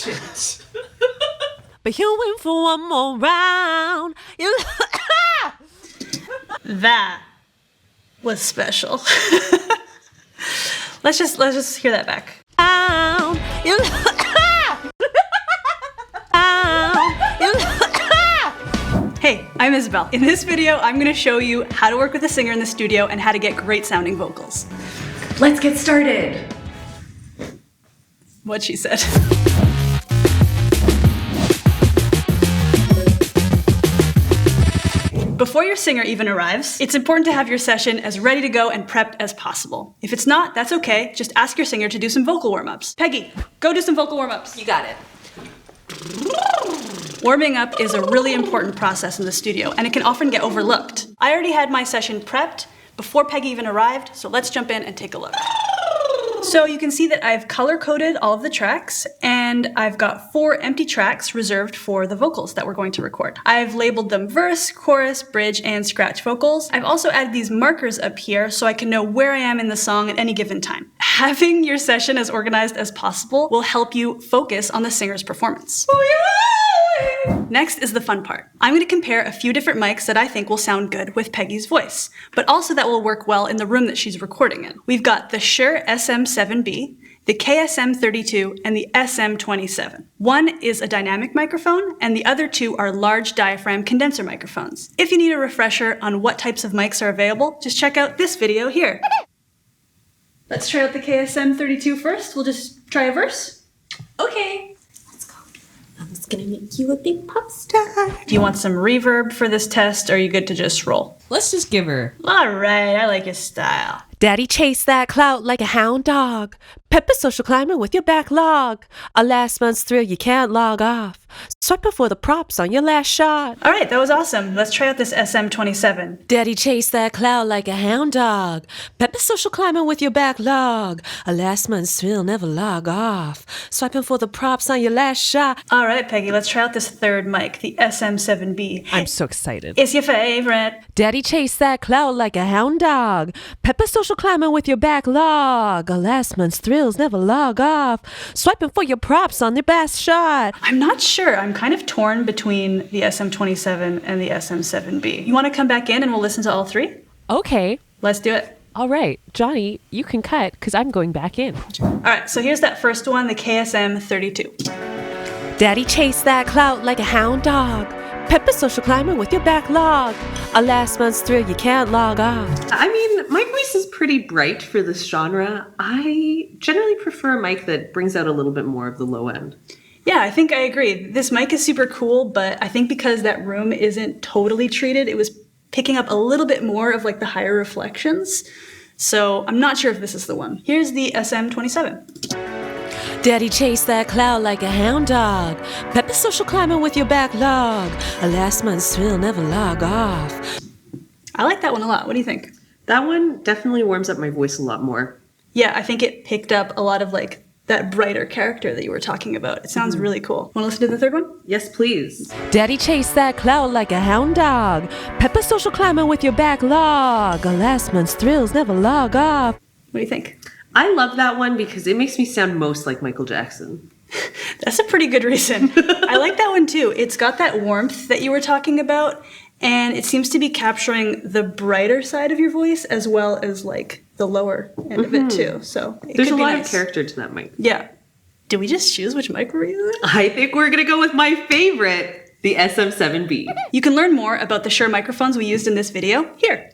shit. But you win for one more round. That was special. Let's just hear that back. Hey, I'm Isabelle. In this video, I'm gonna show you how to work with a singer in the studio and how to get great sounding vocals. Let's get started. What she said. Before your singer even arrives, it's important to have your session as ready to go and prepped as possible. If it's not, that's okay. Just ask your singer to do some vocal warm-ups. Peggy, go do some vocal warm-ups. You got it. Warming up is a really important process in the studio, and it can often get overlooked. I already had my session prepped before Peggy even arrived, so let's jump in and take a look. So you can see that I've color-coded all of the tracks, and I've got 4 empty tracks reserved for the vocals that we're going to record. I've labeled them verse, chorus, bridge, and scratch vocals. I've also added these markers up here so I can know where I am in the song at any given time. Having your session as organized as possible will help you focus on the singer's performance. Next is the fun part. I'm going to compare a few different mics that I think will sound good with Peggy's voice, but also that will work well in the room that she's recording in. We've got the Shure SM7B, the KSM32, and the SM27. One is a dynamic microphone, and the other 2 are large diaphragm condenser microphones. If you need a refresher on what types of mics are available, just check out this video here. Let's try out the KSM32 first. We'll just try a verse. Okay. I was gonna make you a big pop star. Do you want some reverb for this test, or are you good to just roll? Let's just give her. All right, I like your style. Daddy chased that clout like a hound dog. Pepper social climbing with your backlog. A last month's thrill you can't log off. Swipe before the props on your last shot. All right, that was awesome. Let's try out this SM27. Daddy chased that cloud like a hound dog. Pepper social climbing with your backlog. A last month's thrill never log off. Swiping for the props on your last shot. All right, Peggy, let's try out this third mic, the SM7B. I'm so excited. It's your favorite. Daddy chased that cloud like a hound dog. Pepper social climbing with your backlog. A last month's thrills never log off. Swiping for your props on your best shot. I'm not sure. I'm kind of torn between the SM27 and the SM7B. You want to come back in and we'll listen to all 3? Okay. Let's do it. All right, Johnny, you can cut because I'm going back in. All right, so here's that first one, the KSM32. Daddy chased that clout like a hound dog. Pepper social climbing with your backlog. A last month's thrill you can't log off. I mean, my voice is pretty bright for this genre. I generally prefer a mic that brings out a little bit more of the low end. Yeah, I think I agree. This mic is super cool, but I think because that room isn't totally treated, it was picking up a little bit more of like the higher reflections. So I'm not sure if this is the one. Here's the SM27. Daddy chased that cloud like a hound dog. Pepper social climbing with your backlog. A last month's thrill never log off. I like that one a lot. What do you think? That one definitely warms up my voice a lot more. Yeah, I think it picked up a lot of like that brighter character that you were talking about. It sounds really cool. Want to listen to the third one? Yes, please. Daddy chased that cloud like a hound dog. Pepper social climbing with your backlog. A last month's thrills never log off. What do you think? I love that one because it makes me sound most like Michael Jackson. That's a pretty good reason. I like that one too. It's got that warmth that you were talking about, and it seems to be capturing the brighter side of your voice as well as like the lower end of it too. So there's a lot nice. of character to that mic. Yeah. Did we just choose which mic we're using? I think we're going to go with my favorite, the SM7B. You can learn more about the Shure microphones we used in this video here.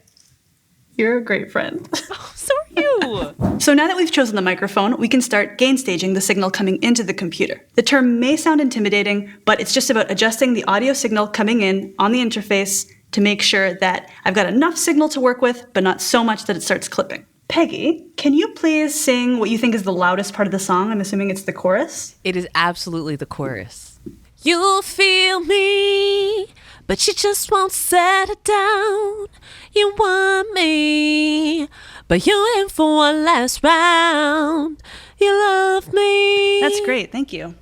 You're a great friend. Oh, so are you. So now that we've chosen the microphone, we can start gain staging the signal coming into the computer. The term may sound intimidating, but it's just about adjusting the audio signal coming in on the interface to make sure that I've got enough signal to work with, but not so much that it starts clipping. Peggy, can you please sing what you think is the loudest part of the song? I'm assuming it's the chorus. It is absolutely the chorus. You feel me, but you just won't set it down. You want me, but you in for one last round. You love me. That's great, thank you.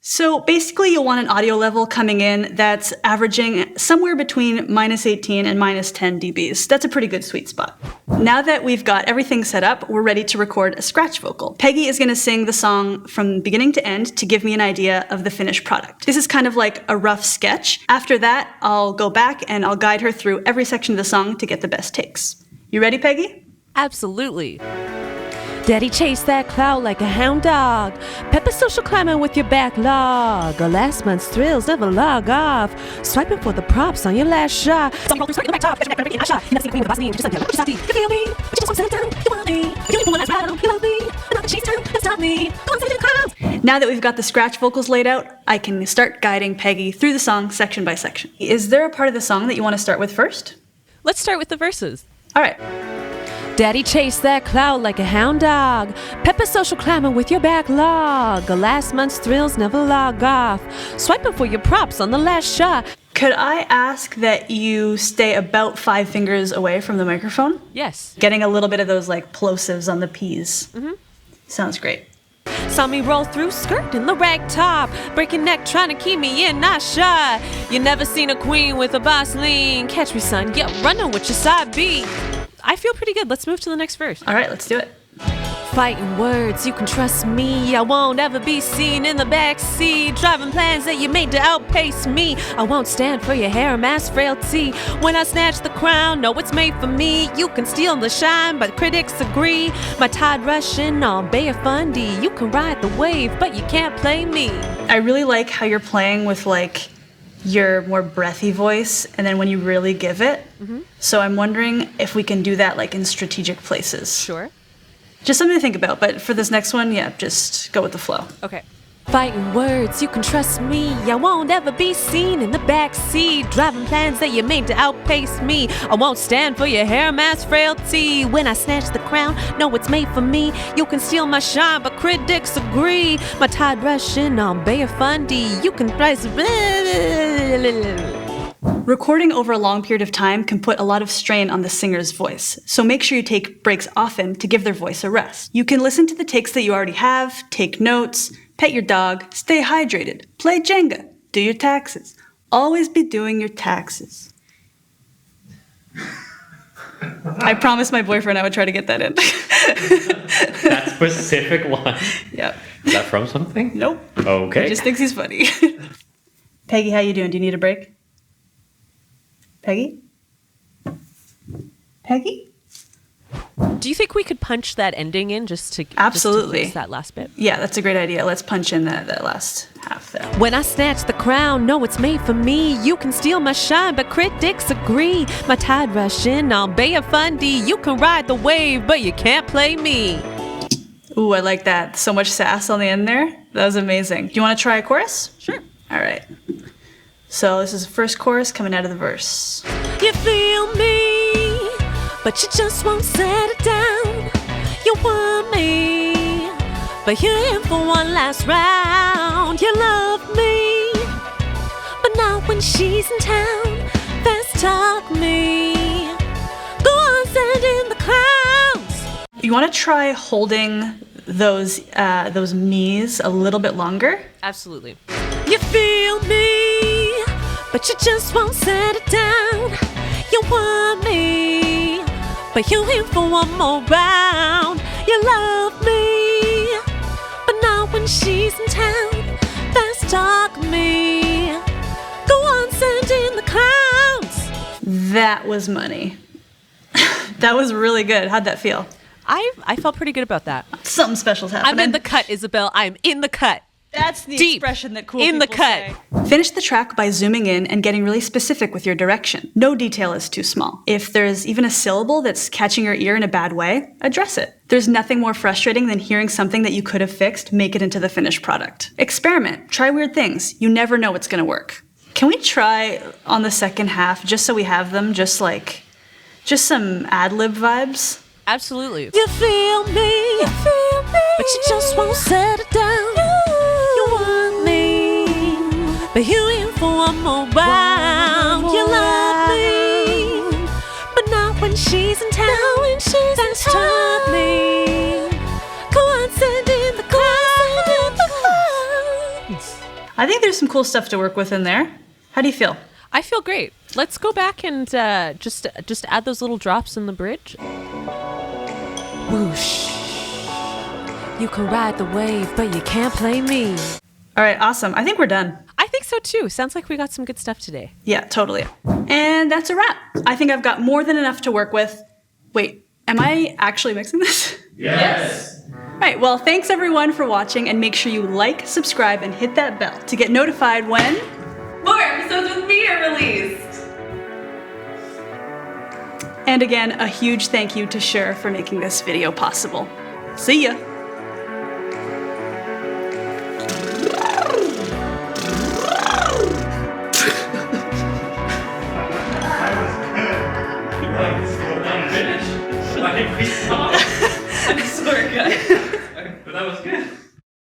So basically you'll want an audio level coming in that's averaging somewhere between -18 and -10 dBs. That's a pretty good sweet spot. Now that we've got everything set up, we're ready to record a scratch vocal. Peggy is going to sing the song from beginning to end to give me an idea of the finished product. This is kind of like a rough sketch. After that, I'll go back and I'll guide her through every section of the song to get the best takes. You ready, Peggy? Absolutely. Daddy chased that cloud like a hound dog. Pepper social climbing with your backlog. Or last month's thrills never log off. Swiping for the props on your last shot. Some roll through skirt in the back top. Catch me back, shot. You never seen a queen with a boss name. Just like you feel me? But you just want to settle down. You want me? You need one last battle. You love me. But not the chase time. That's not me. Come on, say it to the clouds. Now that we've got the scratch vocals laid out, I can start guiding Peggy through the song section by section. Is there a part of the song that you want to start with first? Let's start with the verses. All right. Daddy chased that cloud like a hound dog. Pepper social climbing with your backlog. Last month's thrills never log off. Swiping for your props on the last shot. Could I ask that you stay about 5 fingers away from the microphone? Yes. Getting a little bit of those like plosives on the P's. Sounds great. Saw me roll through skirt in the rag top. Breaking neck trying to keep me in, not shy. You never seen a queen with a boss lean. Catch me, son, get running with your side B. I feel pretty good. Let's move to the next verse. All right, let's do it. Fighting words, you can trust me. I won't ever be seen in the backseat. Driving plans that you made to outpace me. I won't stand for your hair and mass frailty. When I snatch the crown, know it's made for me. You can steal the shine, but critics agree. My tide rushing on Bay of Fundy. You can ride the wave, but you can't play me. I really like how you're playing with like your more breathy voice and then when you really give it. So I'm wondering if we can do that like in strategic places. Sure. Just something to think about, but for this next one, yeah, just go with the flow. Okay. Fighting words, you can trust me. I won't ever be seen in the backseat. Driving plans that you made to outpace me. I won't stand for your hair mass frailty. When I snatch the crown, know it's made for me. You can steal my shine, but critics agree. My tide rushing on Bay of Fundy. You can price. Recording over a long period of time can put a lot of strain on the singer's voice, so make sure you take breaks often to give their voice a rest. You can listen to the takes that you already have, take notes, pet your dog, stay hydrated, play Jenga, do your taxes. Always be doing your taxes. I promised my boyfriend I would try to get that in. That specific one. Yep. Is that from something? Nope. Okay. He just thinks he's funny. Peggy, how you doing? Do you need a break? Peggy? Peggy? Do you think we could punch that ending in just to Absolutely. Just to fix that last bit? Yeah, that's a great idea. Let's punch in that last half there. When I snatch the crown, know it's made for me. You can steal my shine, but critics agree. My tide rushing on Bay of Fundy. You can ride the wave, but you can't play me. Ooh, I like that. So much sass on the end there. That was amazing. Do you want to try a chorus? Sure. All right. So this is the first chorus coming out of the verse. You feel me, but you just won't settle down. You want me, but you're in for one last round. You love me, but not when she's in town. Fast talk me, go on, send in the clowns. You want to try holding those me's a little bit longer? Absolutely. You feel me, but you just won't settle down. You want me, but you're in for one more round. You love me, but not when she's in town. Fast talk me, go on, send in the clowns. That was money. That was really good. How'd that feel? I felt pretty good about that. Something special's happening. I'm in the cut, Isabel. I'm in the cut. That's the Deep expression that cool in the people cut. say. Finish the track by zooming in and getting really specific with your direction. No detail is too small. If there's even a syllable that's catching your ear in a bad way, address it. There's nothing more frustrating than hearing something that you could have fixed make it into the finished product. Experiment. Try weird things. You never know what's going to work. Can we try on the second half, just so we have them, just some ad-lib vibes? Absolutely. You feel me, but you just won't settle down. You want me, but you in for one more round. You love me, but not when she's in town. That's taught me. Go on, send in the clowns. I think there's some cool stuff to work with in there. How do you feel? I feel great. Let's go back and just add those little drops in the bridge. Whoosh. You can ride the wave, but you can't play me. All right, awesome. I think we're done. I think so too. Sounds like we got some good stuff today. Yeah, totally. And that's a wrap. I think I've got more than enough to work with. Wait, am I actually mixing this? Yes. All right, well, thanks everyone for watching, and make sure you like, subscribe, and hit that bell to get notified when More episodes with me are released. And again, a huge thank you to Shure for making this video possible. See ya!